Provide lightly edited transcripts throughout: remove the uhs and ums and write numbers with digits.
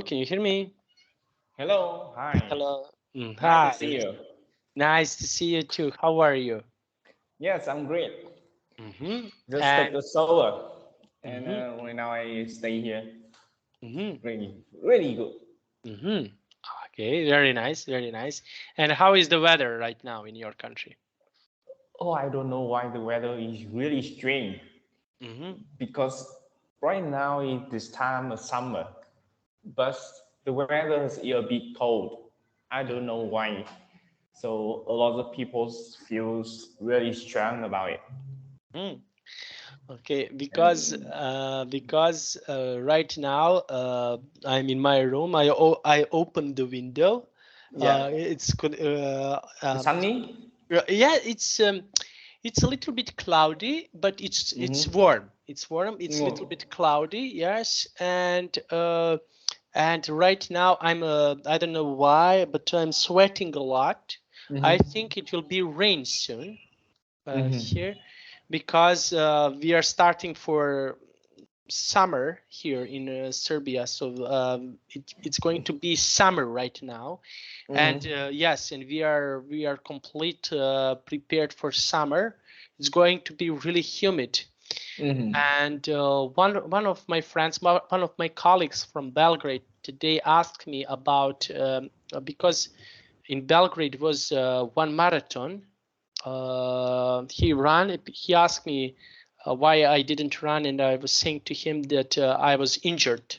can you hear me? Hello, hi. Hello. Nice to Hi. see you. Nice to see you too. How are you? Yes, I'm great. Mm-hmm. Just took And the solar, and mm-hmm. right now I stay here. Mm-hmm. Really good. Mm-hmm. Okay, very nice, very nice. And how is the weather right now in your country? Oh, I don't know why the weather is really strange Mm-hmm. because right now is this time of summer, but the weather is a bit cold. I don't know why. So a lot of people feels really strong about it. Mm-hmm. Okay, And because right now I'm in my room. I opened the window. yeah, It's good. sunny. Yeah, it's a little bit cloudy, but it's Mm-hmm. warm. It's warm. It's a little No. bit cloudy, yes. And right now I don't know why, but I'm sweating a lot. I Mm-hmm. think it will be rain soon Mm-hmm. here because we are starting for summer here in Serbia. So it's going to be summer right now, and Mm-hmm. yes, and we are complete prepared for summer. It's going to be really humid, Mm-hmm. and one of my friends, one of my colleagues from Belgrade today asked me about because in Belgrade was one marathon he ran. He asked me why I didn't run, and I was saying to him that I was injured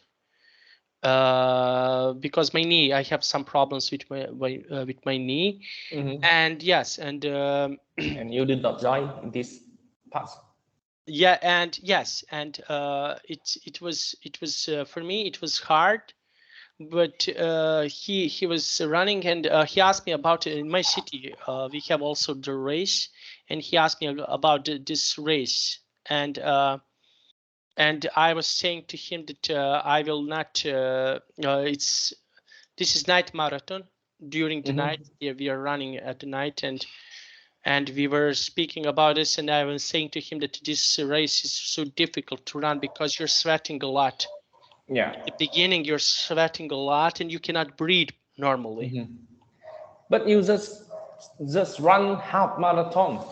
because my knee. I have some problems with my knee, Mm-hmm. and yes, and And you did not join in this part. yeah, and yes, and it was for me it was hard. But he was running, and he asked me about in my city. We have also the race, and he asked me about this race, and I was saying to him that I will not. It's This is night marathon during the night. Mm-hmm. Yeah, we are running at the night, and we were speaking about this, and I was saying to him that this race is so difficult to run because you're sweating a lot. Yeah. At the beginning, you're sweating a lot, and you cannot breathe normally. Mm-hmm. But you just run half marathon,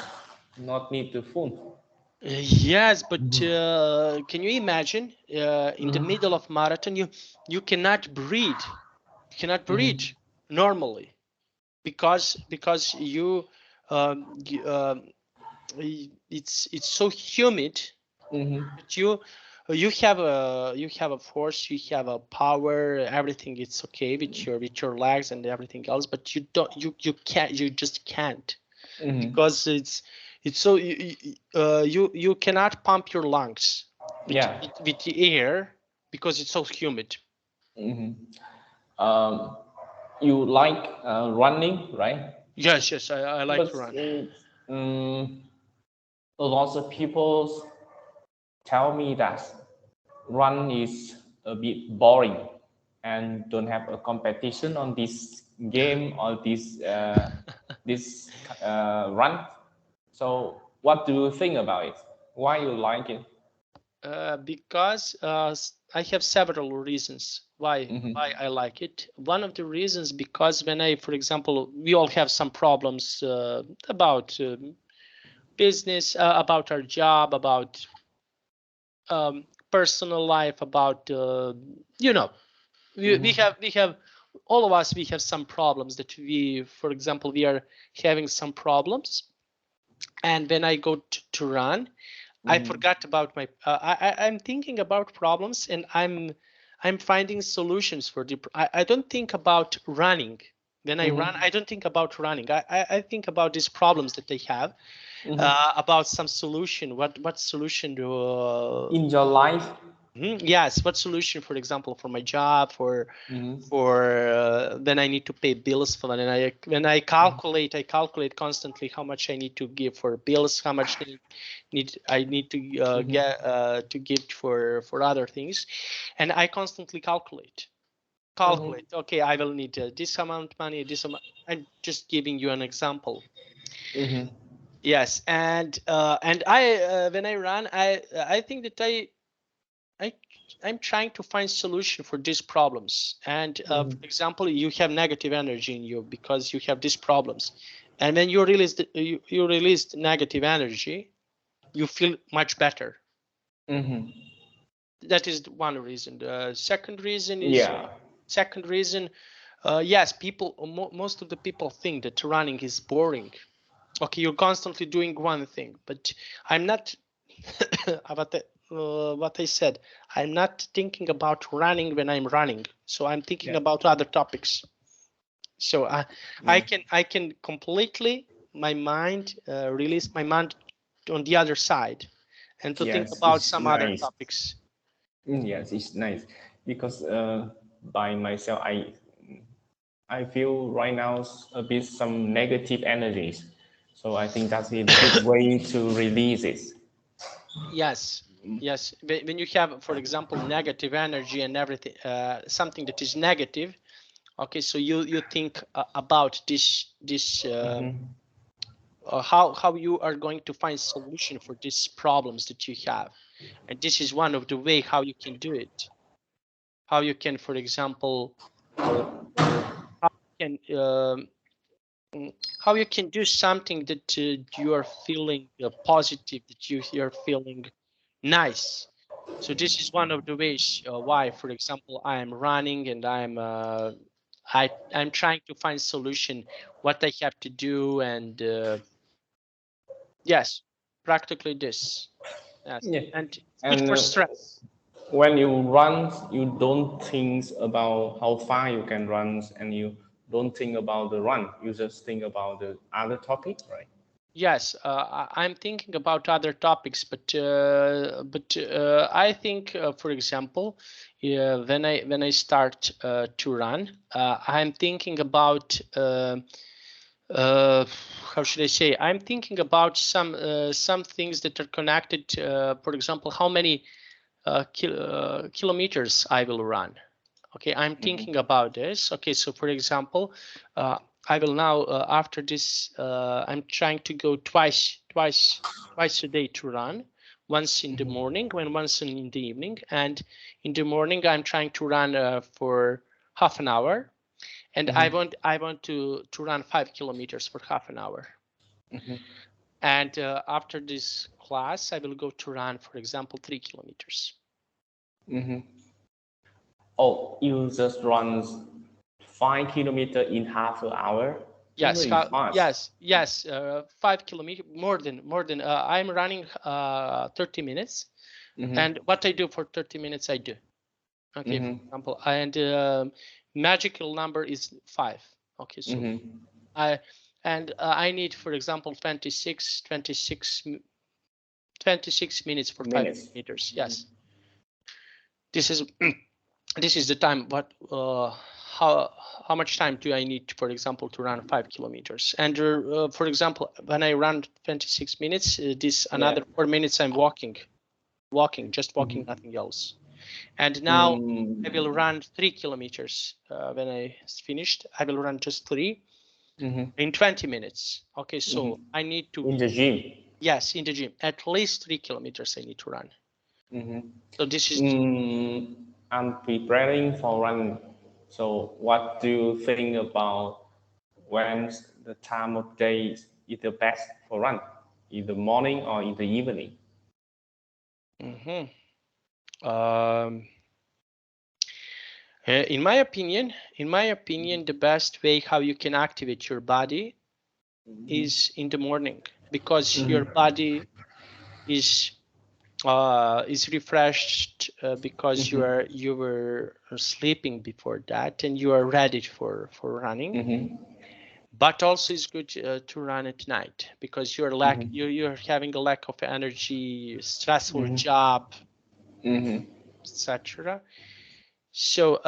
not need to full. Yes, but can you imagine in the Mm-hmm. middle of marathon you cannot breathe. You cannot breathe Mm-hmm. normally because it's so humid Mm-hmm. that you have a force, you have a power, everything it's okay with your legs and everything else, but you just can't Mm-hmm. because it's so you cannot pump your lungs Yeah. with the air because it's so humid. Mm-hmm. You like running, right? Yes, yes, I like But to run. a lot of people tell me that run is a bit boring and don't have a competition on this game or this run. So what do you think about it? Why you like it? Because I have several reasons why Mm-hmm. I like it. One of the reasons because when I, for example, we all have some problems about business, about our job, about personal life, about you know, we have all of us we have some problems that for example, we are having some problems, and when I go to run, I Mm-hmm. forgot about my. I'm thinking about problems, and I'm finding solutions for the. I don't think about running. When I run, Mm-hmm. I don't think about running. I think about these problems that they have, Mm-hmm. about some solution. What solution do? In your life. Yes, what solution, for example, for my job, Mm-hmm. when I need to pay bills, for when I calculate constantly how much I need to give for bills, how much I need to Mm-hmm. get to give for other things, and I constantly calculate. Mm-hmm. Okay, I will need this amount money, this amount. I'm just giving you an example. Mm-hmm. Yes, and I when I run, I think that I I'm trying to find solution for these problems. And for example, you have negative energy in you because you have these problems, and when you release you release negative energy, you feel much better. That is one reason. The second reason is yes, people, most of the people think that running is boring. Okay, you're constantly doing one thing, but I'm not. What I said, I'm not thinking about running when I'm running. So I'm thinking about other topics. So I can completely my mind release my mind on the other side, and to think about some other topics. Yes, it's nice because by myself, I feel right now a bit some negative energies. So I think that's a good way to release it. Yes, yes. When you have, for example, negative energy and everything, something that is negative. Okay, so you think about this how you are going to find solution for these problems that you have, and this is one of the way how you can do it. How you can, for example, how you can how you can do something that you are feeling positive, that you're feeling nice. So this is one of the ways why, for example, I am running and I'm trying to find solution, what I have to do, and yes, practically this. Yes, and it's good And for stress. when you run, you don't think about how far you can run, and you don't think about the run. You just think about the other topic, right? Yes, I'm thinking about other topics, but I think, for example, when I start to run, I'm thinking about how should I say? I'm thinking about some things that are connected. For example, how many kilometers I will run. Okay, I'm thinking about this. Okay, so for example, I will now after this, I'm trying to go twice a day to run. Once in the morning, once in the evening, and in the morning I'm trying to run for half an hour, and I want to run 5 kilometers for half an hour. And after this class, I will go to run, for example, 3 kilometers. Oh, you just run 5 kilometers in half an hour? Yes, Very fast. yes, 5 kilometers, more than I'm running 30 minutes, and what I do for 30 minutes, I do. Okay, for example, and magical number is 5. Okay, so I need, for example, 26 minutes for 5 kilometers. Yes, this is this is the time. What how much time do I need, for example, to run 5 kilometers? And for example, when I run 26 minutes, this another 4 minutes I'm walking, just walking, nothing else. And now I will run 3 kilometers. When I finished, I will run just 3 in 20 minutes. Okay, so I need to in the gym. Yes, in the gym, at least 3 kilometers I need to run. So this is I'm preparing for running. So what do you think about when the time of day is the best for run? In the morning or in the evening? In my opinion, the best way how you can activate your body is in the morning, because your body is refreshed, because you were sleeping before that, and you are ready for running. But also it's good to run at night, because you're having a lack of energy, stressful job, etc. So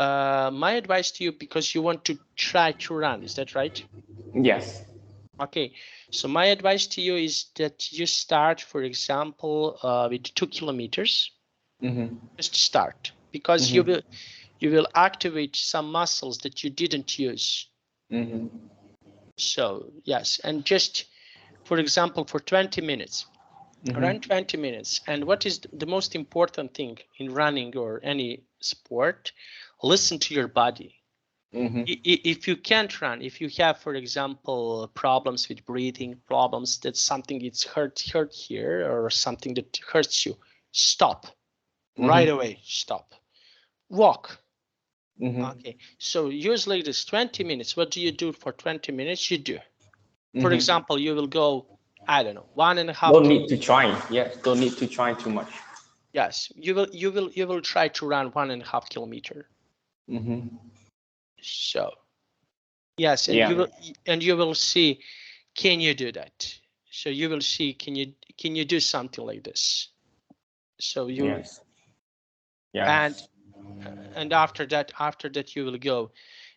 my advice to you, because you want to try to run, is that right? Yes. Okay, so my advice to you is that you start, for example, with 2 kilometers. Just start, because you will activate some muscles that you didn't use. So yes, and just, for example, for 20 minutes, Run 20 minutes. And what is the most important thing in running or any sport? Listen to your body. If you can't run, if you have, for example, problems with breathing, problems that something is hurt here or something that hurts you, stop right away. Stop. Walk. Okay. So usually it is 20 minutes. What do you do for 20 minutes? You do. For example, you will go, I don't know, 1.5. Don't need to try. Yes, don't need to try too much. Yes, you will try to run 1.5 kilometer. So yes, and you will see, can you do that? So you will see, can you do something like this? So you and after that you will go.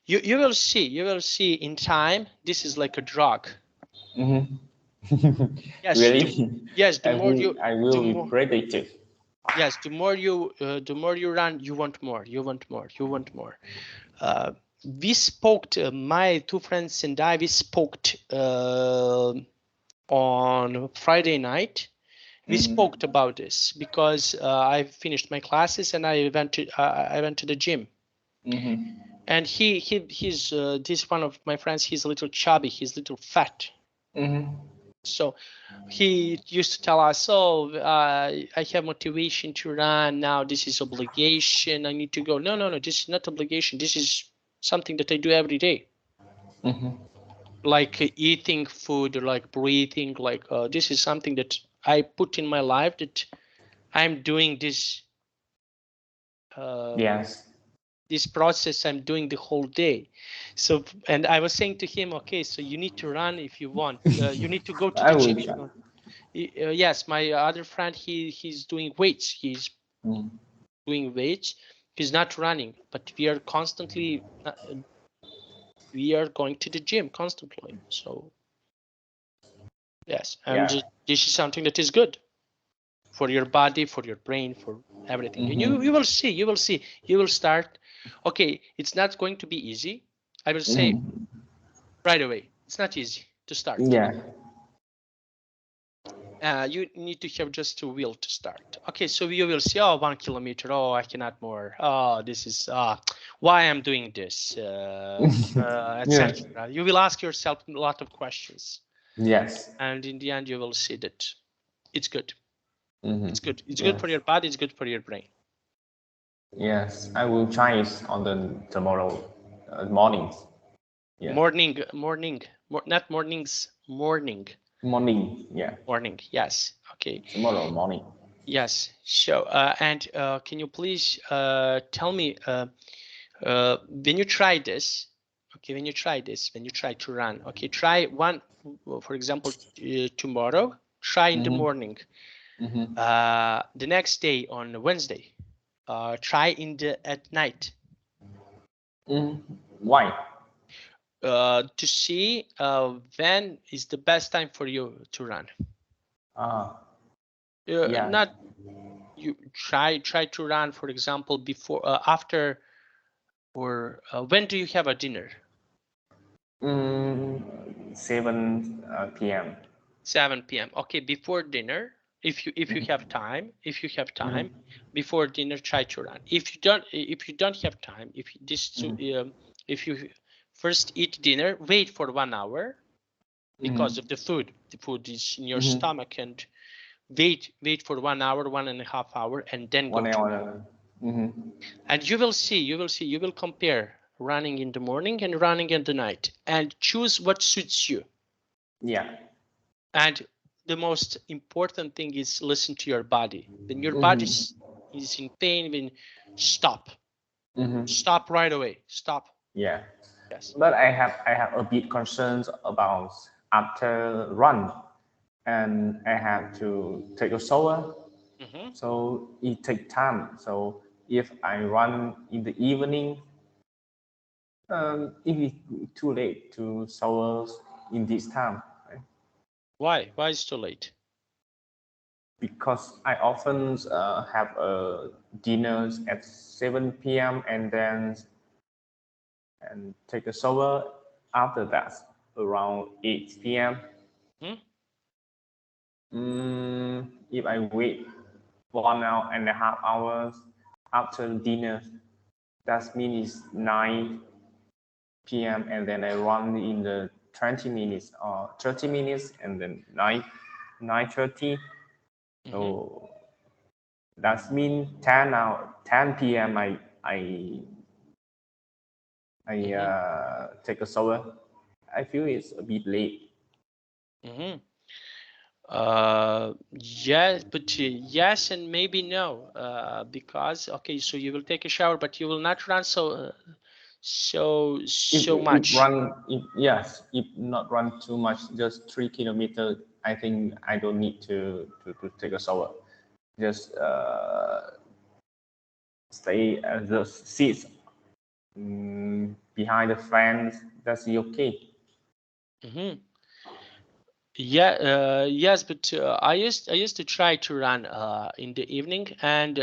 You will see in time. This is like a drug. Yes. Really? Yes. The more I will be predictive. Yes. The more you run, you want more. You want more. You want more. We spoke. My two friends and I. We spoke on Friday night. We spoke about this because I finished my classes and I went to the gym. And he's this one of my friends. He's a little chubby. He's a little fat. So he used to tell us, "Oh, I have motivation to run now. This is obligation. I need to go." No. This is not obligation. This is something that I do every day. Like eating food, like breathing, like this is something that I put in my life, that I'm doing this. This process I'm doing the whole day. So, and I was saying to him, okay, so you need to run if you want. You need to go to the gym. Yes, my other friend, he's doing weights. He's doing weights. He's not running, but we are constantly. We are going to the gym constantly. So yes, and this is something that is good for your body, for your brain, for everything. And you will see. You will start. Okay, it's not going to be easy. I will say right away. It's not easy to start. You need to have just a will to start. Okay, so you will see, 1 kilometer. Oh, I cannot more. Oh, this is why I'm doing this, etc. You will ask yourself a lot of questions. Yes. And in the end, you will see that it's good. It's good. It's good for your body. It's good for your brain. Yes, I will try it on the tomorrow mornings. Morning, not mornings, morning. Morning, yes. Okay. Tomorrow morning. Yes. So, and can you please tell me when you try this? Okay, when you try to run. Okay, try one, for example, tomorrow. Try in the morning. The next day on Wednesday. Try at night. Why? To see when is the best time for you to run. Not you try to run, for example, before, after, or when do you have a dinner? 7 p.m. 7 p.m. Okay, before dinner, if you have time, before dinner, try to run. If you don't have time, if you first eat dinner, wait for 1 hour because of the food. The food is in your stomach, and wait for 1 hour, 1.5 hours, and then go to run. And you will see, you will compare running in the morning and running in the night, and choose what suits you. And the most important thing is listen to your body. When your body is in pain, when stop right away. Stop. Yes. But I have a bit concerns about after run, and I have to take a shower. So it takes time. So if I run in the evening, it is too late to shower in this time. Right? Why? Why is too late? Because I often have dinners at 7 p.m. and then take a shower after that around 8 p.m. If I wait 1.5 hours after dinner, that means it's 9 p.m. and then I run in the 20 minutes or 30 minutes and then 9:30. So that means 10 p.m. I take a shower. I feel it's a bit late. Yes, but yes and maybe no, because okay, so you will take a shower, but you will not run so much. If not run too much, just 3 kilometers. I think I don't need to take a shower. Just stay just sit behind the fans. That's okay. Yeah, yes, but I used to try to run in the evening, and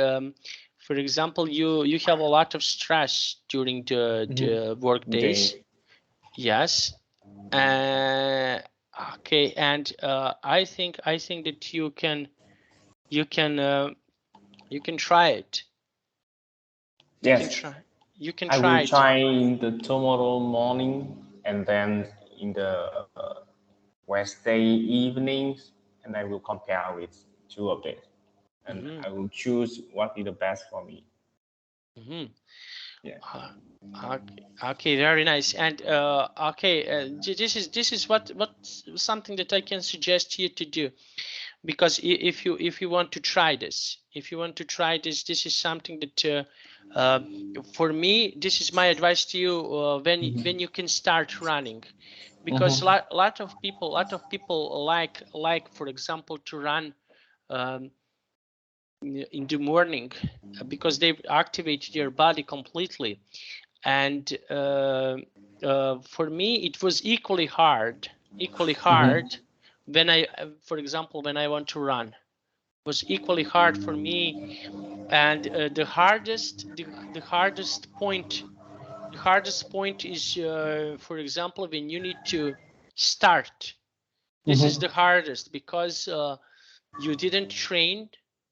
for example, you have a lot of stress during the work days. Yes. Okay, and I think that you can try it. Yes, You can I will try it. try in the tomorrow morning and then in the Wednesday evenings, and I will compare with two of them, and I will choose what is the best for me. Yeah. Okay, very nice. And okay, this is what something that I can suggest you to do, because if you want to try this, this is something that for me, this is my advice to you when you can start running, because lot of people like for example to run in the morning because they activate their body completely, and for me it was equally hard when I for example when I want to run, it was equally hard for me. And the hardest point is for example when you need to start. This is the hardest because you didn't train,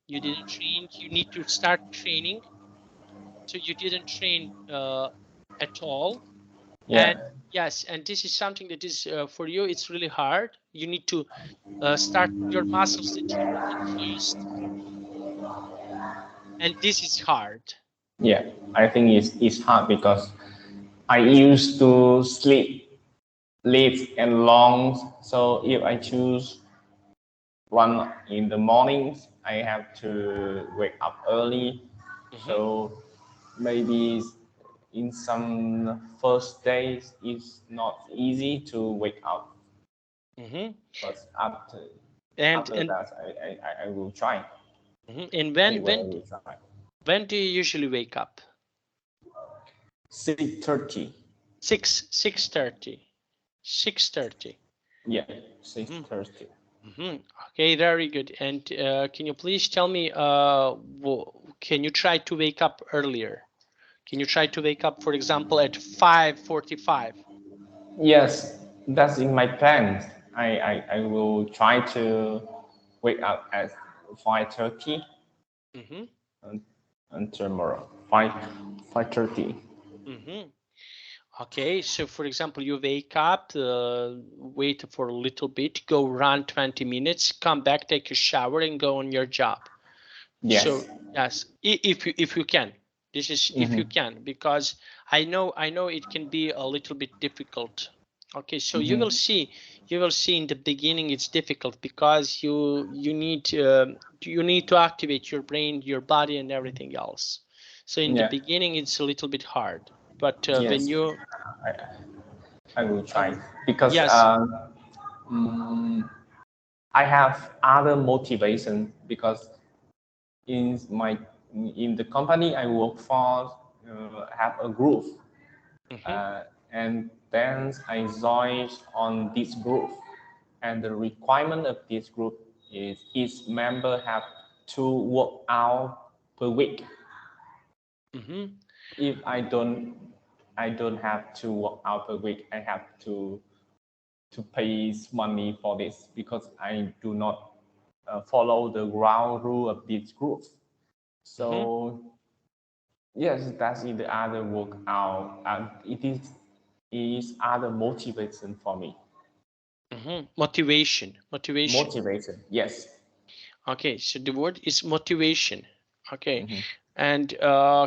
you need to start training, so you didn't train at all. And Yeah. yes, and this is something that is for you it's really hard. You need to start your muscles that you need first, and this is hard. Yeah, I think it's hard because I used to sleep late and long. So if I choose run in the mornings, I have to wake up early. So maybe in some first days it's not easy to wake up. But and after and that, I will try. and Anyway, I will try. when do you usually wake up? 6:30. 6:30. 6:30. Yeah, 6:30. Okay, very good. And can you please tell me, can you try to wake up earlier? Can you try to wake up, for example, at 5:45? Yes, that's in my plans. I will try to wake up at 5:30 and tomorrow 5:30. Okay, so for example, you wake up, wait for a little bit, go run 20 minutes, come back, take a shower, and go on your job. Yes. So yes, if you can, this is if you can, because I know it can be a little bit difficult. Okay, so you will see in the beginning it's difficult because you need to activate your brain, your body, and everything else. So in the Yeah. beginning it's a little bit hard, but when Yes. you I will try because yes. I have other motivation because in my in the company I work for have a group and then I joined on this group, and the requirement of this group is each member have 2 workout per week. If I don't have 2 workout per week, I have to pay money for this because I do not follow the ground rule of this group. So yes, that's in the other workout, and it is other motivation for me. Motivation. Motivation, yes. Okay, so the word is motivation. Okay, and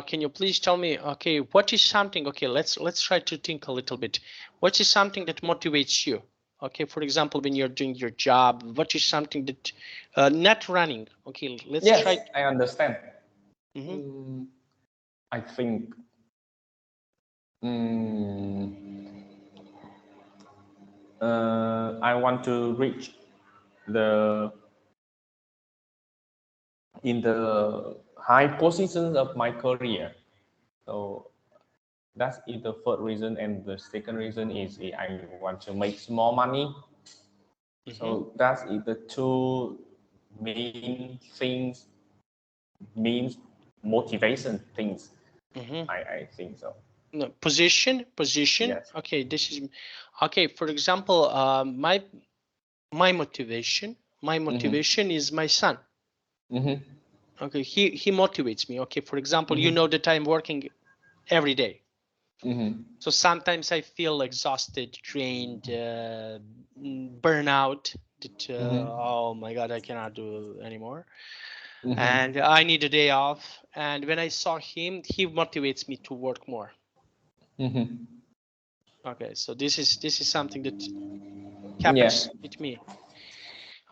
can you please tell me, okay, what is something? Okay, let's try to think a little bit. What is something that motivates you? Okay, for example, when you're doing your job, what is something that not running? Okay, let's try. Yes, I understand. I think I want to reach the in the high positions of my career. So that's the first reason, and the second reason is I want to make more money. So that's the two main things, means motivation things. I think so. No, position. Yes. Okay, this is okay. For example, my motivation is my son. Okay, he motivates me. Okay, for example, you know that I'm working every day. So sometimes I feel exhausted, drained, burnout. That oh my God, I cannot do anymore, and I need a day off. And when I saw him, he motivates me to work more. Okay, so this is something that happens with me.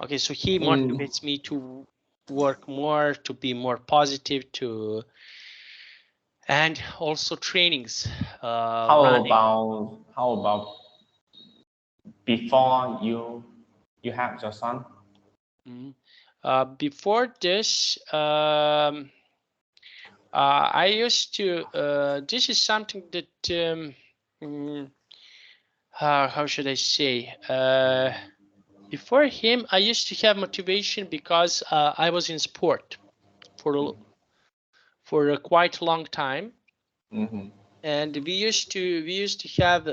Okay, so he motivates me to work more, to be more positive, to and also trainings. Running. How about before you have your son? Before this, I used to. This is something that how should I say? Before him, I used to have motivation because I was in sport for a quite long time, and we used to have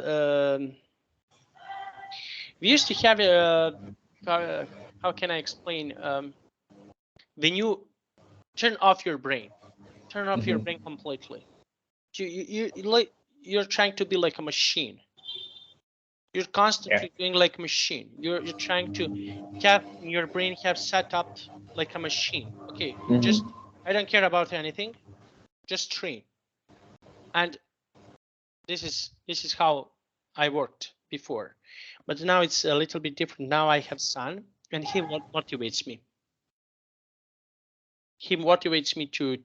how can I explain? When you turn off your brain, completely. You're trying to be like a machine. You're constantly doing like a machine. You're trying to have your brain have set up like a machine. Okay, just I don't care about anything. Just train. And this is how I worked before, but now it's a little bit different. Now I have son, and he motivates me. He motivates me to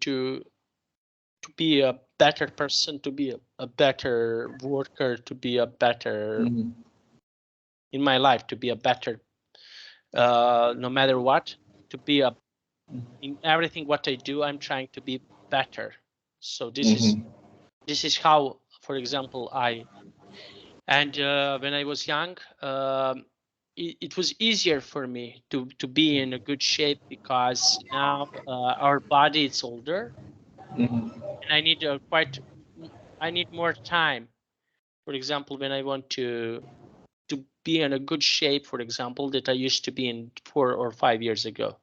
be a better person, to be a better worker, to be a better in my life, to be a better no matter what, to be a in everything what I do, I'm trying to be better. So this is how, for example, when I was young, it was easier for me to be in a good shape because now our body is older, and I need more time. For example, when I want to be in a good shape, for example, that I used to be in 4 or 5 years ago.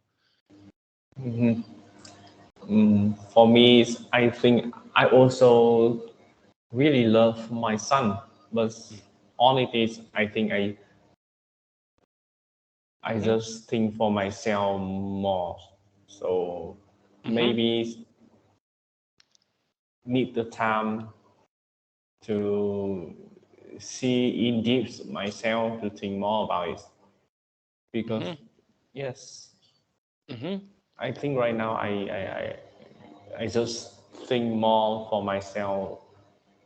For me, I think I also really love my son, but only this, I think I just think for myself more. So maybe need the time to see in depth myself to think more about it. Because yes, I think right now I just think more for myself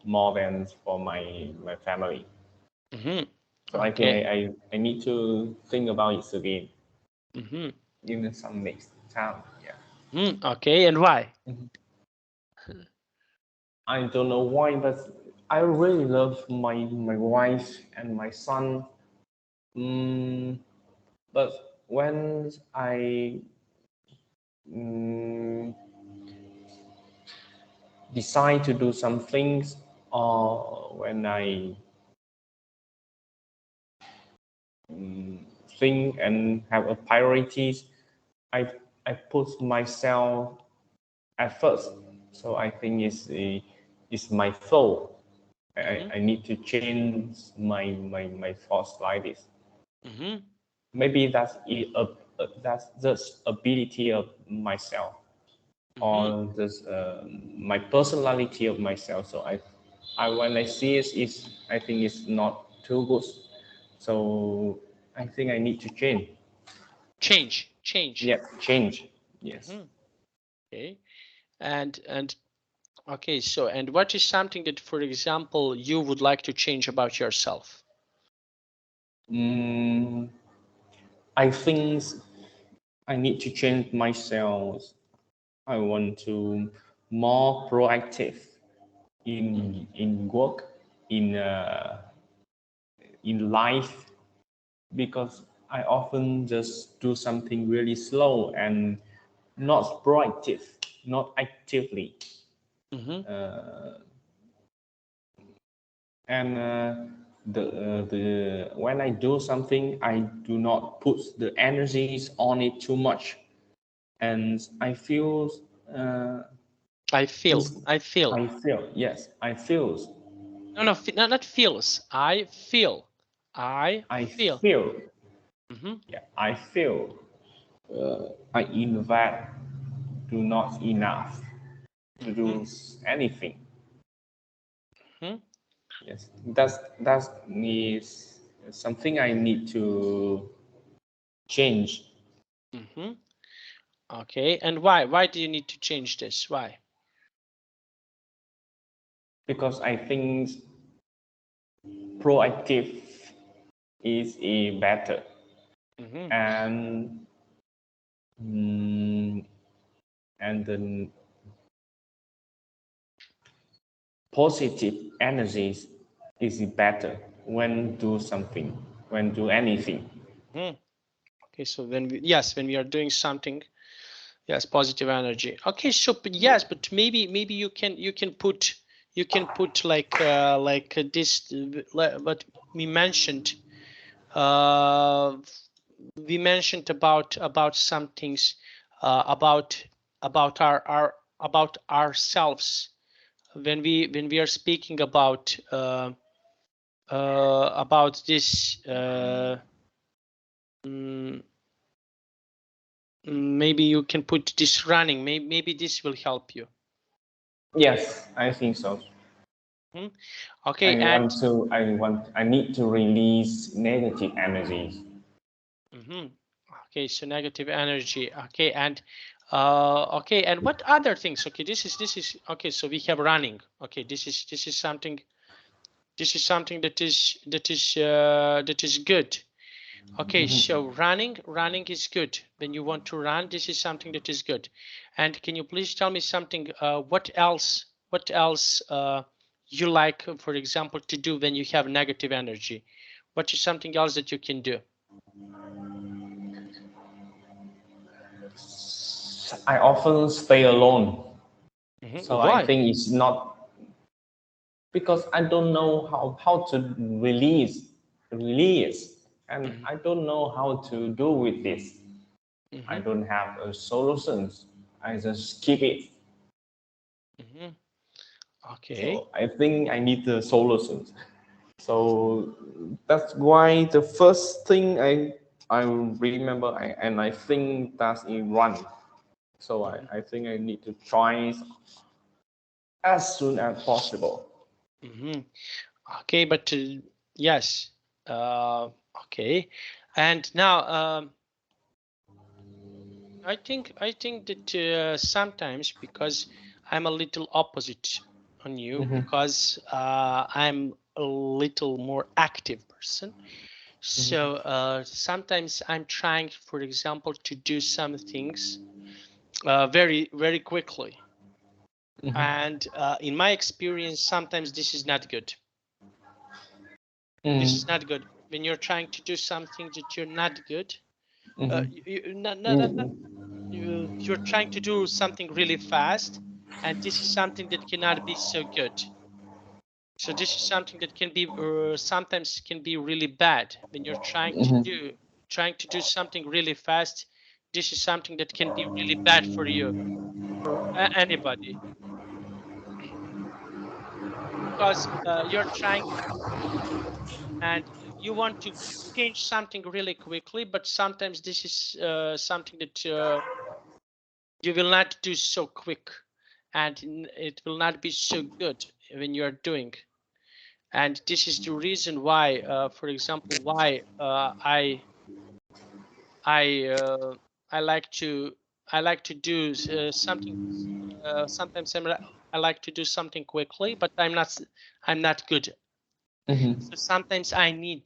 more than for my family. So I think I need to think about it again. In some next time. Yeah. Okay, and why? I don't know why, but I really love my wife and my son. But when I decide to do some things, or when I think and have a priorities, I put myself at first, so I think it's my fault. I need to change my thoughts like this. Maybe that's just ability of myself, or just my personality of myself. So I when I see it, is I think it's not too good. So I think I need to change. Change. Yeah, change. Yes. Okay. And okay, so and what is something that, for example, you would like to change about yourself? I think I need to change myself. I want to more proactive in work, in life, because I often just do something really slow and not proactive, not actively. And the when I do something, I do not put the energies on it too much, and I feel. I feel. I feel. Yes, I feel. No, not feels. I feel. I I feel. feel. Yeah, I feel. I invest do not enough to do anything. Yes, that is something I need to change. Okay, and why? Why do you need to change this? Why? Because I think proactive is a better, and and the positive energies is better when do something, when do anything. Okay, so when we are doing something, yes, positive energy. Okay, so but yes, but maybe you can put like this what we mentioned. We mentioned about some things about about ourselves when we are speaking about this. Maybe you can put this running. Maybe this will help you. Yes, I think so. Okay, and I need to release negative energies. okay, so negative energy. Okay, and okay, and what other things? Okay, this is okay. So we have running. Okay, this is something. This is something that is good. Okay, so running is good. When you want to run, this is something that is good. And can you please tell me something? What else? What else you like, for example, to do when you have negative energy? What is something else that you can do? I often stay alone, so I Why? think it's not because I don't know how to release, and I don't know how to do with this. I don't have a solutions. I just keep it. Okay. So I think I need the solutions. So that's why the first thing I remember and I think that's in run. So I think I need to try as soon as possible. Okay, but yes. Okay, and now I think that sometimes, because I'm a little opposite on you, because I'm a little more active person. So sometimes I'm trying, for example, to do some things very very quickly, and in my experience, sometimes this is not good. This is not good when you're trying to do something that you're not good. You're trying to do something really fast, and this is something that cannot be so good. So this is something that can be sometimes can be really bad when you're trying to do something really fast. this is something that can be really bad for you, for anybody, because you're trying and you want to change something really quickly, but sometimes this is something that you will not do so quick, and it will not be so good when you are doing. And this is the reason why, for example, why I uh, I like to I like to do something. Sometimes I like to do something quickly, but I'm not good. Mm-hmm. So sometimes I need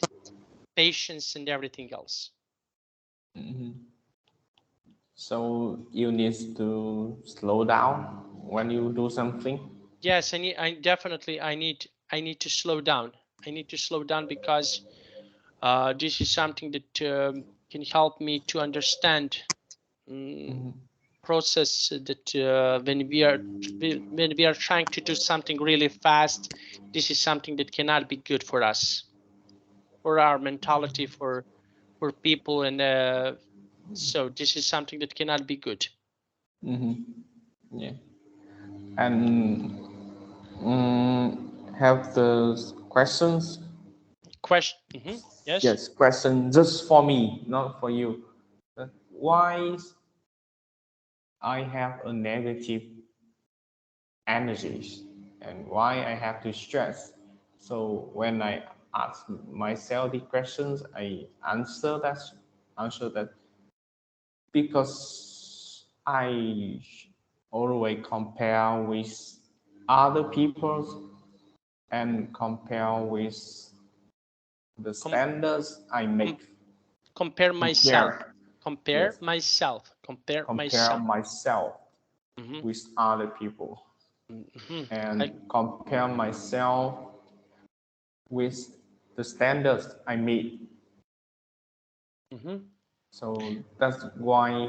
patience and everything else. Mm-hmm. So you need to slow down when you do something. Yes, I need to slow down. I need to slow down because this is something that can help me to understand Mm-hmm. process that when we are trying to do something really fast, this is something that cannot be good for us, for our mentality, for people, and so this is something that cannot be good. Mm-hmm. Yeah. And have the questions? Question. Yes. Yes, question just for me, not for you. Why I have a negative energies and why I have to stress? So when I ask myself the questions, I answer that because I always compare with other people and compare with the Com standards I com make. compare myself. Compare, Compare yes, myself. Compare compare myself. myself Hmm. with other people Hmm. and compare myself with the standards I meet. hmm So that's why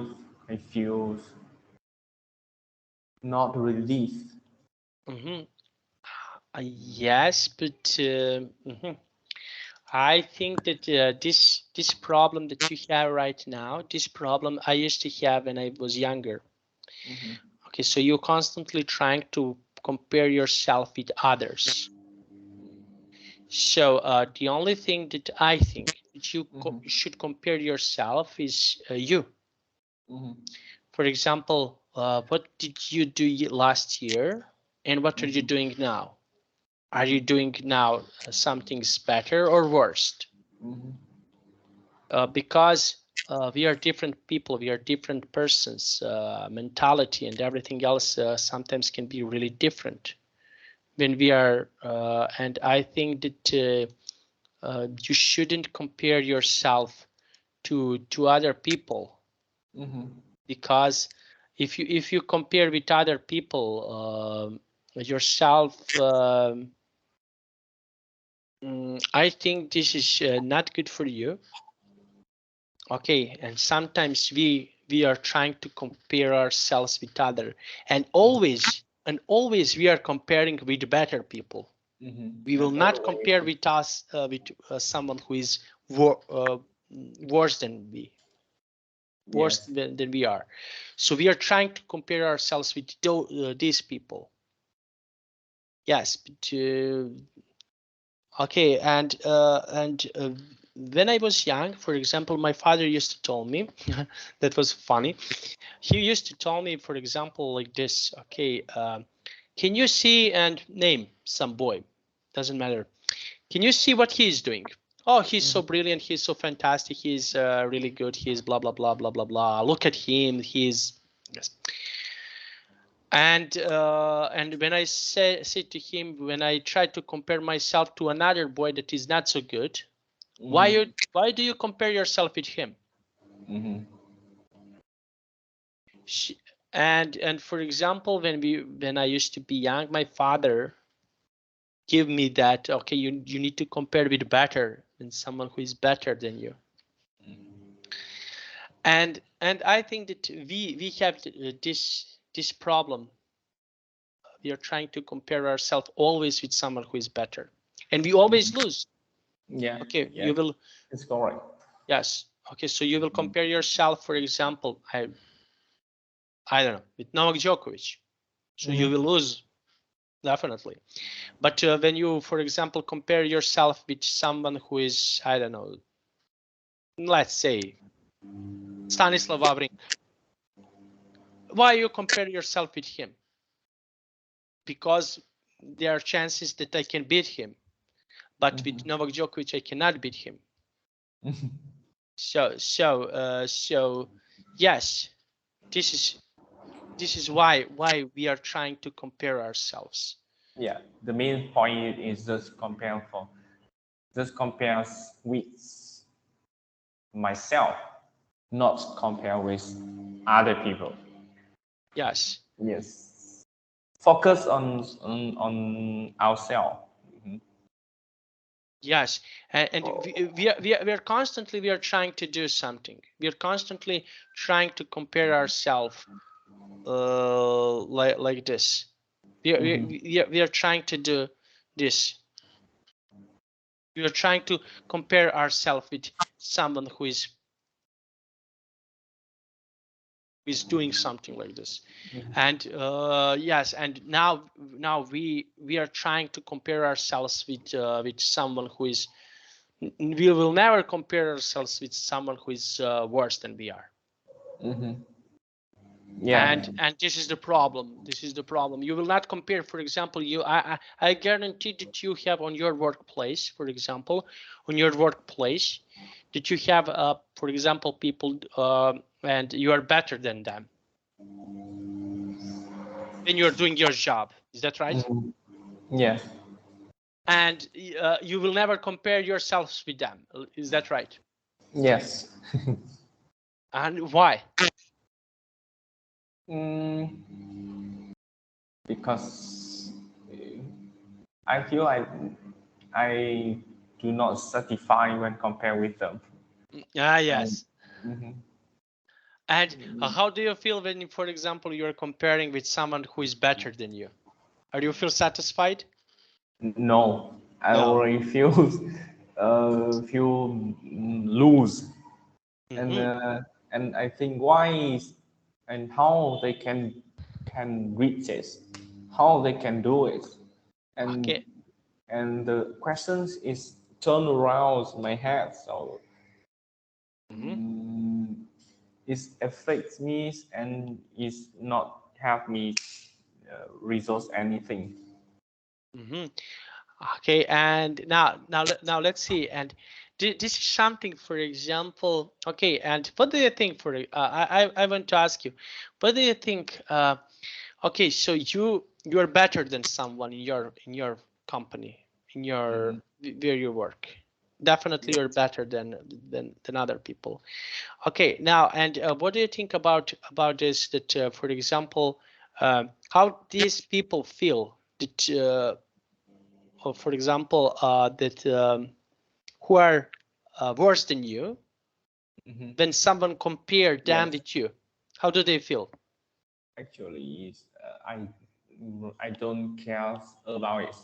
I feel not relief. hmm yes, but I think that this problem that you have right now, this problem I used to have when I was younger. Mm-hmm. Okay, so you're constantly trying to compare yourself with others. So the only thing that I think that you Mm-hmm. should compare yourself is you. Mm-hmm. For example, what did you do last year, and what are you Mm-hmm. doing now? Are you Mm-hmm. doing now something's better or worse? Mm-hmm. Because we are different people, we are different persons, mentality and everything else sometimes can be really different when we are, and I think that you shouldn't compare yourself to other people, Mm-hmm. because if you compare with other people, yourself, I think this is not good for you. Okay, and sometimes we are trying to compare ourselves with other, and always we are comparing with better people. We Mm-hmm. will And not always, compare with us with someone who is wor worse than we, worse yes. than we are. So we are trying to compare ourselves with these people. Yes, but okay, and when I was young, for example, my father used to tell me that was funny. He used to tell me, for example, like this. Okay, can you see and name some boy? Doesn't matter. Can you see what he's doing? Oh, he's so Mm-hmm. brilliant. He's so fantastic. He's really good. He's blah blah blah blah blah blah. Look at him. He's yes. And when I say to him, when I try to compare myself to another boy that is not so good, Mm-hmm. why do you compare yourself with him? Mm-hmm. She, and for example, when I used to be young, my father give me that, okay, you need to compare with better than someone who is better than you. And I think that we have this problem. We are trying to compare ourselves always with someone who is better, and we always lose. Yeah, Okay, yeah, you will, it's correct. yes, Okay, so you will compare yourself, for example, I don't know, with Novak Djokovic. So you will lose, definitely. But when you, for example, compare yourself with someone who is, I don't know, let's say Stanislav Wawrinka, why you compare yourself with him? Because there are chances that I can beat him, but with Novak Djokovic I cannot beat him. So yes, this is why we are trying to compare ourselves. Yeah, the main point is just compare with myself, not compare with other people. Yes. Yes. Focus on ourselves. Yes, and we are constantly trying to do something. We are constantly trying to compare ourselves like this. We are trying to do this. We are trying to compare ourselves with someone who is doing something like this. And yes, and now we are trying to compare ourselves with someone who is. We will never compare ourselves with someone who is worse than we are. Yeah. And this is the problem. This is the problem. You will not compare, for example, I guarantee that you have on your workplace, for example, on your workplace, that you have, for example, people and you are better than them when you're doing your job. Is that right? Yes. And you will never compare yourselves with them. Is that right? Yes. And why? Because I feel I do not satisfy when compared with them. Yes. And how do you feel when, for example, you're comparing with someone who is better than you? Are you feel satisfied? No, I No. already feel loose, and I think why and how they can reach this, how they can do it, and Okay. and the questions is turn around my head, so it affects me and is not help me resource anything. Okay. And now let's see. And this is something, for example. Okay. And what do you think? I want to ask you, what do you think? Okay, so you are better than someone in your company, in your where you work. Definitely, you're better than other people. Okay, now, and what do you think about this? That, for example, how these people feel that, or for example, that who are worse than you, when someone compare them Yes, with you, how do they feel? actually, is I don't care about it.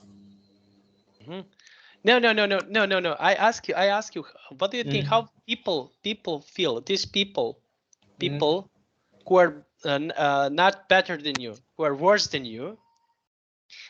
No. I ask you, what do you think? How people feel? These people who are not better than you, who are worse than you,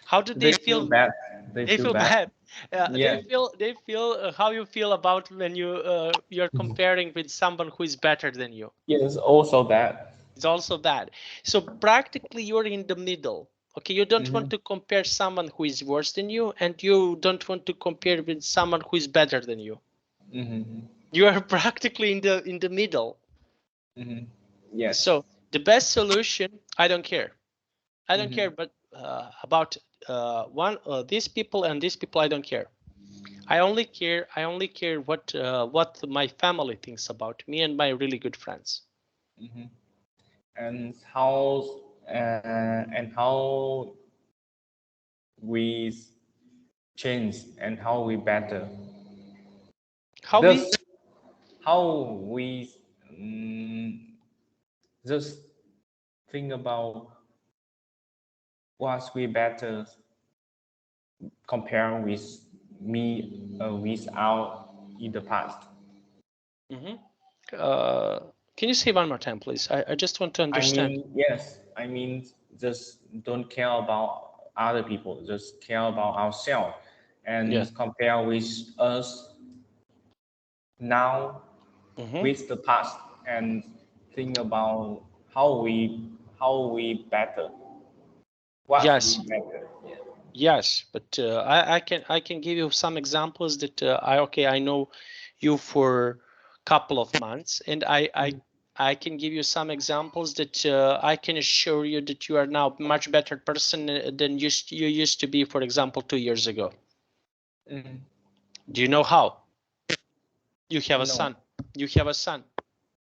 how do They they feel feel? bad. They They feel feel bad. bad. Yeah. They feel how you feel about when you're comparing with someone who is better than you. Yes, also that. It's also bad. So practically you're in the middle. Okay, you don't want to compare someone who is worse than you, and you don't want to compare with someone who is better than you. You are practically in the middle. Yes. So the best solution, I don't care. I don't care, but about these people and these people, I don't care. I only care what my family thinks about me and my really good friends. And how we change and how we better. How we? Thus, how we just think about what we better compare with me without in the past. Can you say one more time, please? I just want to understand. Yes, I mean, just don't care about other people, just care about ourselves Yeah. and compare with us now with the past and think about how we better, what we Yes. better. Yeah. Yes, but I can give you some examples that I know you for couple of months, and I can give you some examples that I can assure you that you are now much better person than you used to be, for example, 2 years ago. Mhm. Do you know how? You have a No. son. You have a son.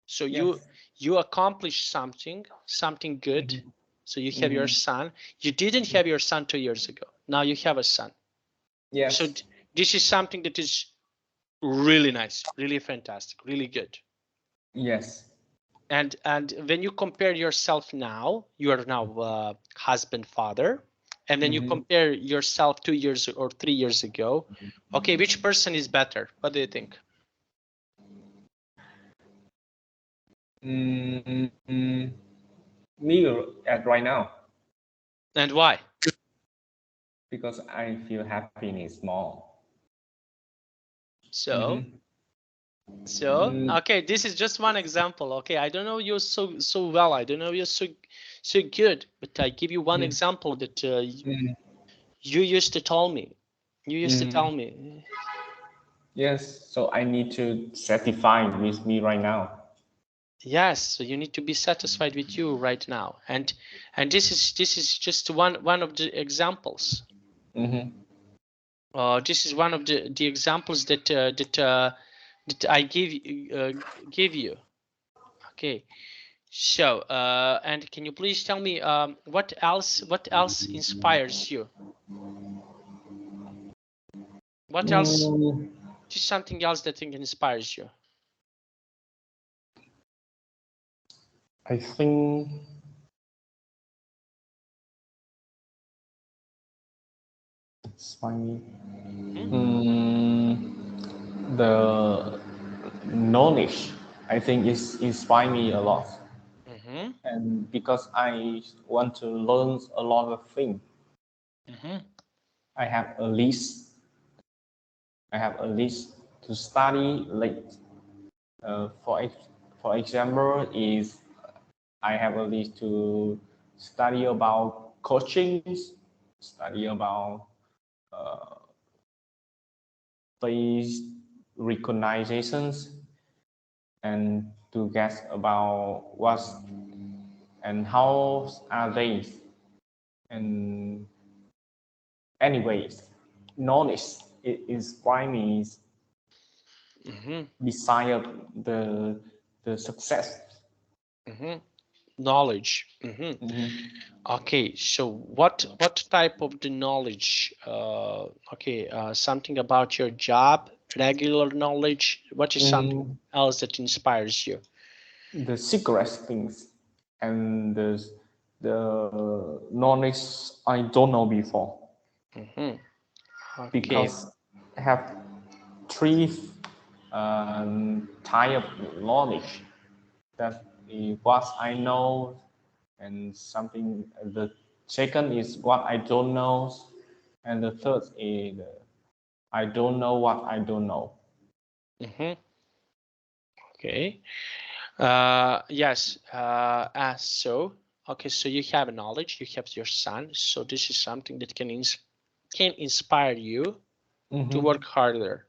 So you Yes. you accomplished something good. Mhm. So you have your Mhm. son. You didn't have your son 2 years ago. Now you have a son. So Yes. this is something that is really nice, really fantastic, really good. Yes. And when you compare yourself now, you are now husband, father, and then you Mhm. compare yourself 2 years or 3 years ago. Okay, which person is better? What do you think? Mm, me at right now And why? because I feel happiness more. So, Mhm. Mm, okay, this is just one example. Okay, I don't know you so well. I don't know you so good, but I give you one mhm. example that Mhm. you used to tell me. You used to tell Mhm. me. Yes, so I need to satisfy with me right now. Yes, so you need to be satisfied with you right now, and this is just one of the examples. Mm-hmm. This is one of the examples that I give you. Okay, so and can you please tell me what else inspires you? What else? Mm, Just something else that inspires you. I think it's funny. Hmm. The knowledge, I think, is inspire me a lot, Mm-hmm. and because I want to learn a lot of things, Mm-hmm. I have a list. I have a list to study. Like uh, for for example, is I have a list to study about coaching, study about face recognitions, and to guess about what and how are they. And anyways, knowledge it inspires me Mm-hmm. desire the success. Mm-hmm. Knowledge. Mm-hmm. Mhm. Okay, so what type of the knowledge? Okay, something about your job, regular knowledge. What is something Mm, else that inspires you? the secret things and the knowledge I don't know before Hmm. Okay. because I have three type of knowledge that is what I know and something the second is what I don't know and the third is I don't know what I don't know. Hmm. Okay. Yes. So okay. So you have knowledge. You have your son. So this is something that can inspire you to Mm-hmm. work harder.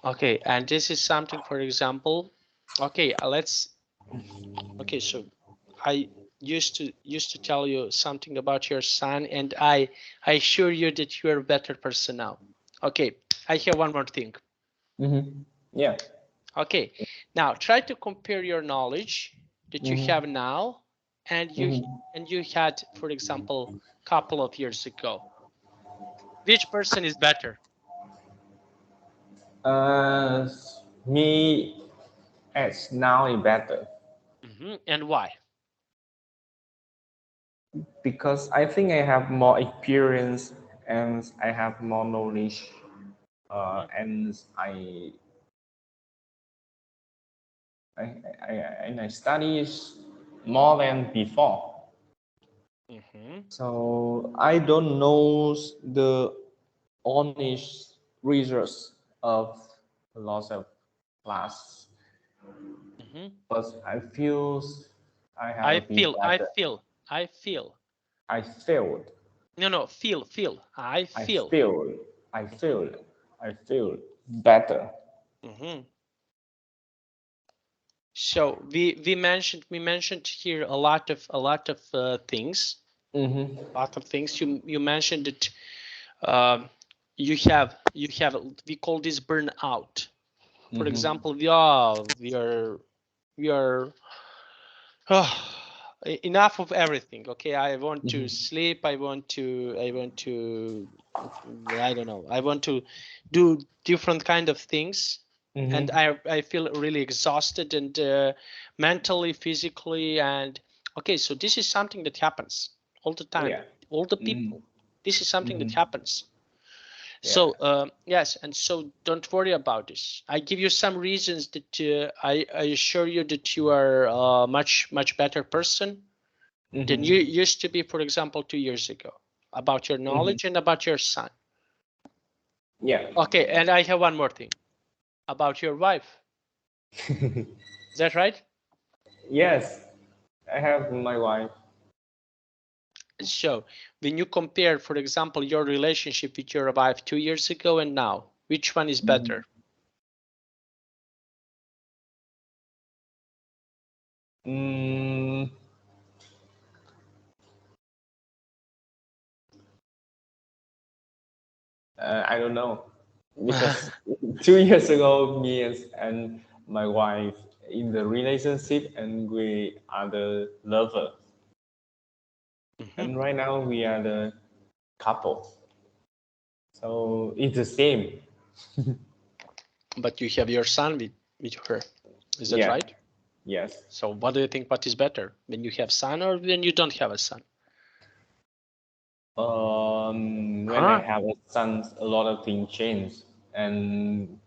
Okay, and this is something, for example. Okay, let's. Okay, so I used to tell you something about your son, and I assure you that you're a better person now. Okay, I have one more thing. Mm-hmm. Yeah. Okay, now try to compare your knowledge that you have Mm-hmm. now and Mm-hmm. you had, for example, couple of years ago. Which person is better? Uh, Me as now is better And why? because I think I have more experience and I have more knowledge Mhm. and I I study more than before. So I don't know the honest results of lots of class, but I feel I have a bit better. I feel. I failed. No, feel. I I feel. failed. I failed. I failed better. So we mentioned here a lot of things. A lot of things. You mentioned that you have we call this burnout. For example, we are enough of everything. Okay, I want to sleep. I want to I don't know. I want to do different kind of things, and I feel really exhausted and mentally, physically, and okay. So this is something that happens all the time. Yeah. All the people. This is something that happens. Yeah. So yes, and so don't worry about this. I give you some reasons that I assure you that you are a much better person than you used to be, for example, 2 years ago, about your knowledge and about your son. Yeah. Okay, and I have one more thing about your wife. Is that right? Yes. I have my wife. So when you compare, for example, your relationship with your wife 2 years ago and now, which one is better? I don't know because 2 years ago, me and my wife in the relationship, and we are the lover. And right now we are the couple. So it's the same. But you have your son with her. Is that Yeah. right? Yes. So what do you think, what is better, when you have son or when you don't have a son? When I have a son, a lot of things change, and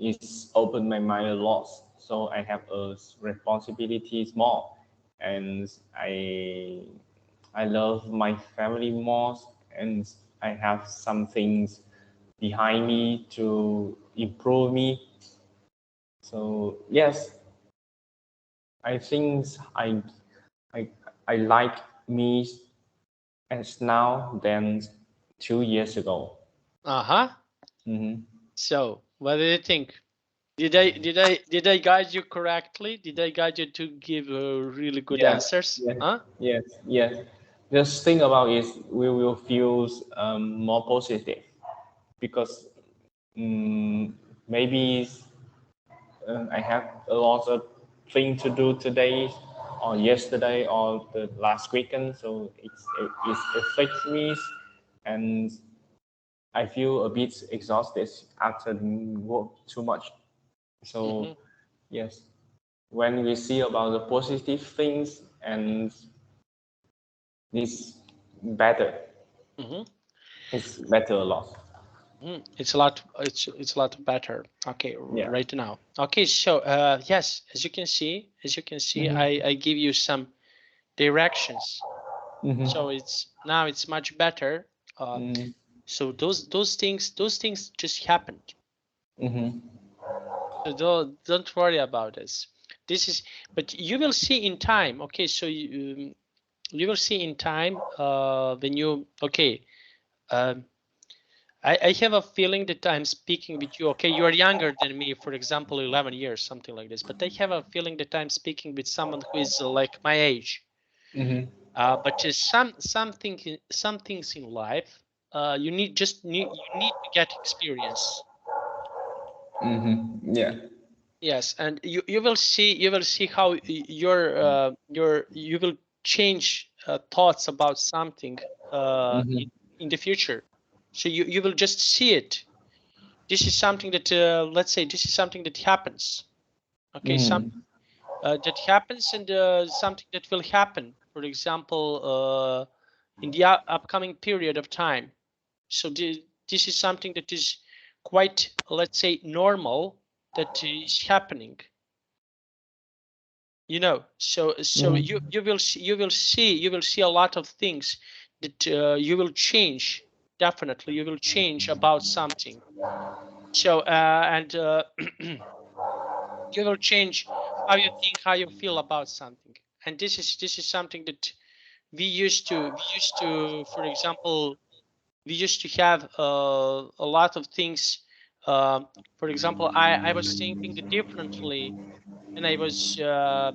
it's opened my mind a lot. So I have a responsibilities more, and I love my family more, and I have some things behind me to improve me. So yes, I think I I like me as now than 2 years ago. So what do you think? Did I guide you correctly? Did I guide you to give really good Yeah, answers? yeah, yes, yes. Just think about it. We will feel more positive because maybe I have a lot of things to do today or yesterday or the last weekend, so it affects me, and I feel a bit exhausted after work too much. So yes, when we see about the positive things, and it's better. It's better a lot. It's a lot. It's a lot better. Okay, Yeah. right now. Okay, so yes, as you can see, I give you some directions. So it's now it's much better. So those things just happened. So don't worry about this. This is, but you will see in time. Okay, so you will see in time when you okay. Um, I have a feeling that I'm speaking with you. Okay, you are younger than me, for example, 11 years, something like this. But I have a feeling that I'm speaking with someone who is like my age. But some things in life, you need to get experience. Yeah. Yes, and you will see how you will change thoughts about something in the future. So you will just see it. This is something that let's say this is something that happens. Okay, some that happens and something that will happen. For example, in the upcoming period of time. So this is something that is quite, let's say, normal that is happening. you know. So you will see a lot of things that you will change. Definitely, you will change about something. So and you will change how you think, how you feel about something. And this is something that we used to, for example, we used to have a lot of things. For example, I was thinking differently when I was, for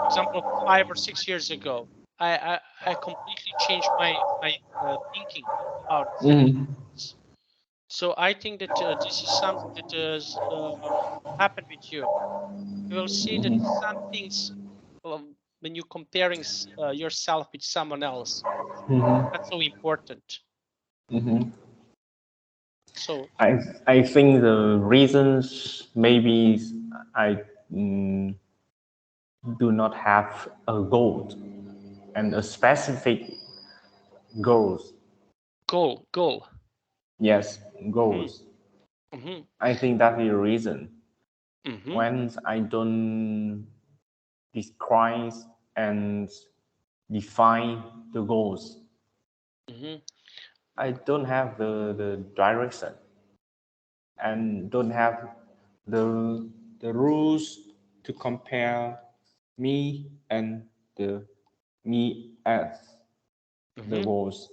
example, 5 or 6 years ago. I completely changed my thinking about things. So I think that this is something that has happened with you. You will see that some things, when you're comparing yourself with someone else, that's so important. So I think the reasons maybe I do not have a goal and a specific goals. goal. Yes, goals. Mm-hmm. I think that's the reason. Mm-hmm. When I don't describe and define the goals, Mm-hmm. I don't have the direction and don't have the rules to compare me and the me as the Mm-hmm. goals.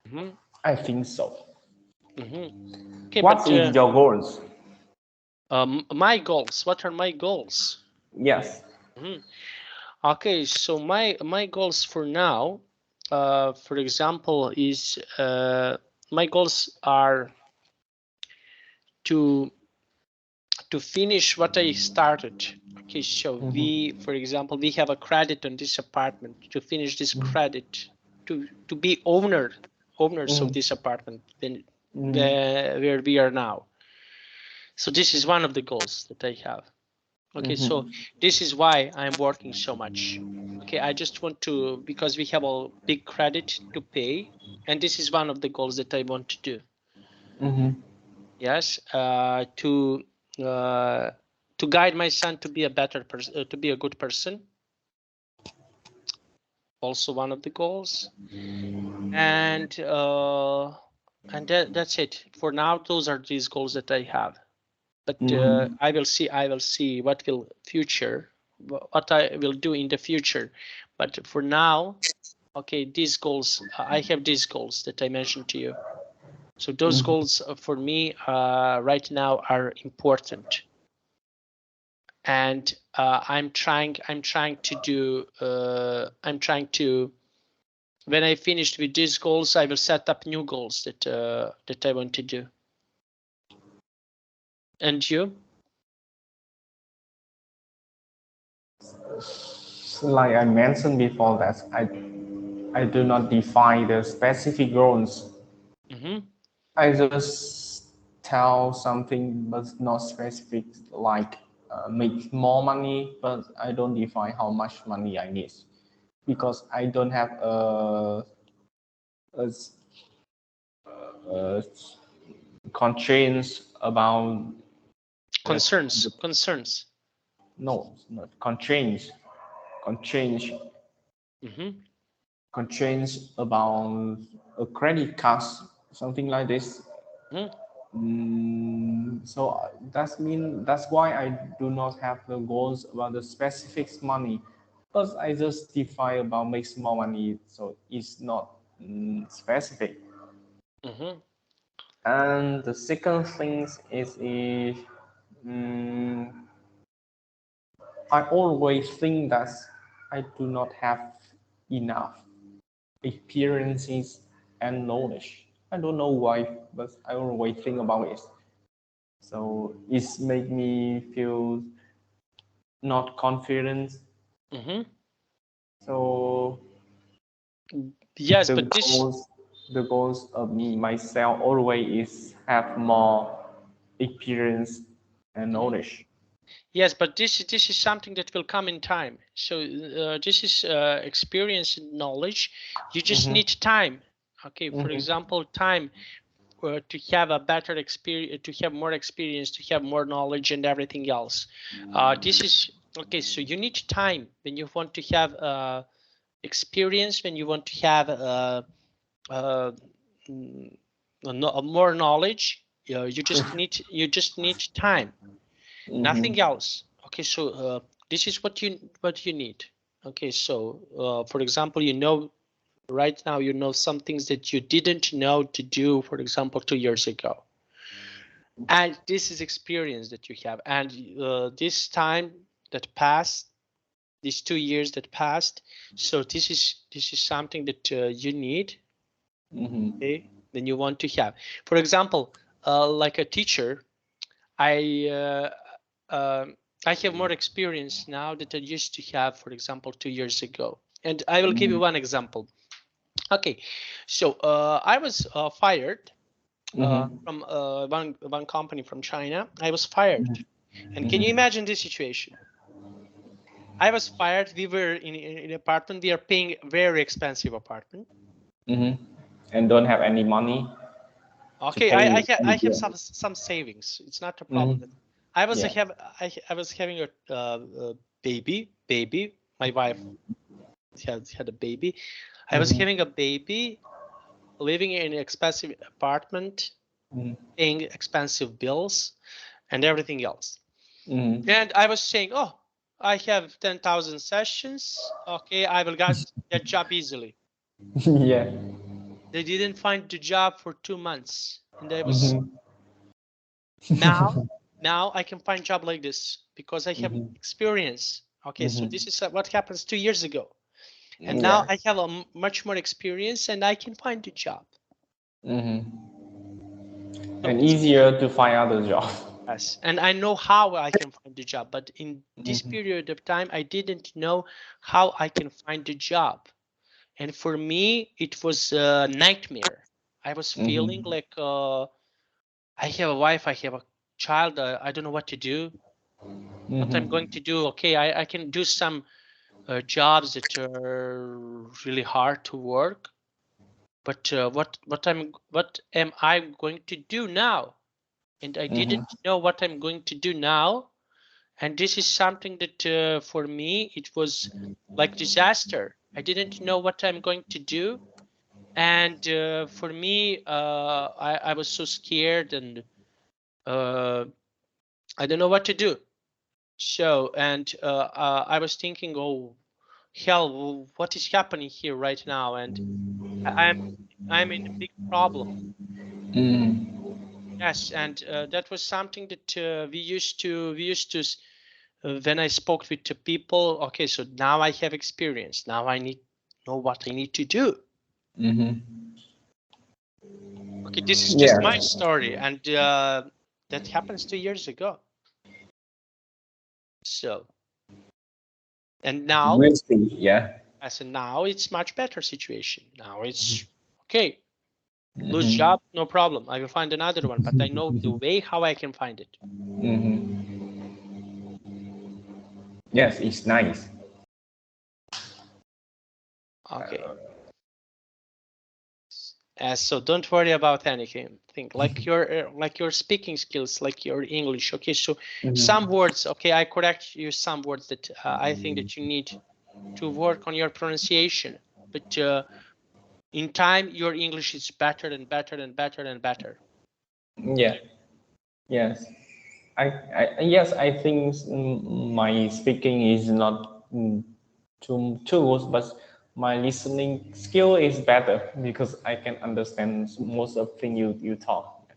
Mm-hmm. I think so. Mm-hmm. Okay, What but is your goals? my goals. What are my goals? Yes. Mm-hmm. Okay, so my goals for now, for example, is my goals are to finish what I started. Okay, so we, for example, we have a credit on this apartment. To finish this credit, to be owners of this apartment, then where we are now. So this is one of the goals that I have. Okay, so this is why I'm working so much. Okay, I just want to, because we have a big credit to pay, and this is one of the goals that I want to do. Yes, to guide my son to be a better person, to be a good person. Also one of the goals, and that's it for now. Those are these goals that I have. But I will see what will future, what I will do in the future. But for now, okay, these goals, I have these goals that I mentioned to you. So those goals for me right now are important, and I'm trying to do. I'm trying to. When I finished with these goals, I will set up new goals that that I want to do. And you? Like I mentioned before, that I do not define the specific goals. I just tell something but not specific, like make more money, but I don't define how much money I need because I don't have a, a constraints about Concerns. no, not constraints constraints about a credit card, something like this. So that's why I do not have the goals about the specific money, because I just define about make more money, so it's not specific. And the second thing is if I always think that I do not have enough experiences and knowledge. I don't know why, but I always think about it. So it's made me feel not confident. So Yes, the but this. goals, the goals of me myself always is have more experience and knowledge. Yes, but this is something that will come in time. So this is experience and knowledge. You just need time. Okay, for example, time. have a better experience, to have more experience, to have more knowledge and everything else. This is okay. So you need time when you want to have experience, when you want to have more knowledge. You just need time. Nothing else. Okay, so this is what you need. Okay, so for example, right now you know some things that you didn't know to do, for example, 2 years ago, and this is experience that you have, and this time that passed, these 2 years that passed, so this is something that you need. Okay, then you want to have, for example, like a teacher, I have more experience now that I used to have, for example, 2 years ago. And I will give you one example. Okay, so I was fired from one company from China. I was fired. And can you imagine this situation? I was fired. We were in an apartment. We are paying very expensive apartment. And don't have any money. Okay, I have some savings. It's not a problem. I was having a baby. My wife had a baby. I was having a baby, living in an expensive apartment, paying expensive bills, and everything else. And I was saying, oh, I have 10,000 sessions. Okay, I will get that job easily. Yeah. They didn't find the job for 2 months, and I was now I can find job like this because I have experience. Okay, so this is what happens 2 years ago, and now I have a much more experience, and I can find a job. And easier to find other job. Yes, and I know how I can find the job, but in this period of time, I didn't know how I can find a job. And for me, it was a nightmare. I was feeling like I have a wife, I have a child, I don't know what to do. What I'm going to do, okay, I can do some jobs that are really hard to work, but what am I going to do now? And I didn't know what I'm going to do now. And this is something that for me, it was like disaster. I didn't know what I'm going to do. And for me, I was so scared, and I don't know what to do. So, and I was thinking, oh, hell, what is happening here right now? And I'm in a big problem. Yes, and that was something that we used to when I spoke with the people. Okay, so now I have experience. Now I know what I need to do. Okay, this is just my story, and that happens 2 years ago. So, and now, as in now, it's much better situation. Now it's okay. Lose job, no problem. I will find another one, but I know the way how I can find it. Yes, it's nice. Okay. So don't worry about anything. Think like your speaking skills, like your English. Okay, so some words. Okay, I correct you some words that I think that you need to work on your pronunciation. But in time, your English is better and better and better and better. Yeah. Yes. I think my speaking is not too good, but my listening skill is better because I can understand most of the things you talk.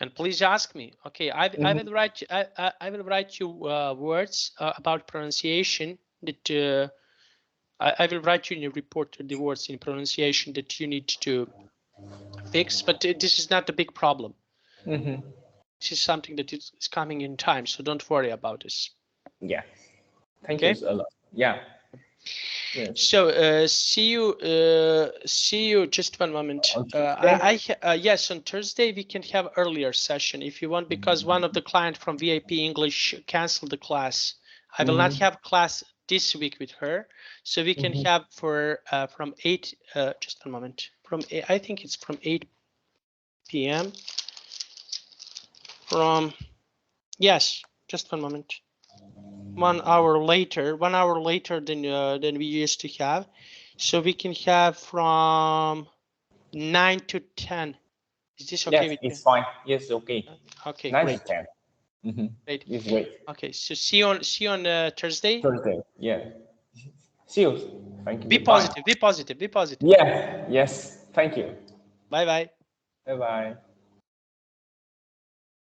And please ask me. Okay, I will write. I will write you words about pronunciation that I will write you in a report the words in pronunciation that you need to fix. But this is not a big problem. This is something that is coming in time, so don't worry about this. Yeah. Thank you a lot. Yeah. Yes. So see you. Just one moment. Yes, on Thursday we can have earlier session if you want, because one of the client from VIP English canceled the class. I will not have class this week with her, so we can have for from 8. Just one moment. From 8, I think it's from 8 p.m. from, yes, just 1 moment. 1 hour later than we used to have. So we can have from 9 to 10. Is this okay Yes, with you? it's fine. Yes, okay. Okay, 9 great. to 10. Mm-hmm. Great. It's great. Okay, so see you on Thursday. Thursday. Yeah. See you. Thank you. Be Goodbye. positive. Be positive. Be positive. Yeah. Yes. Thank you. Bye bye. Bye bye.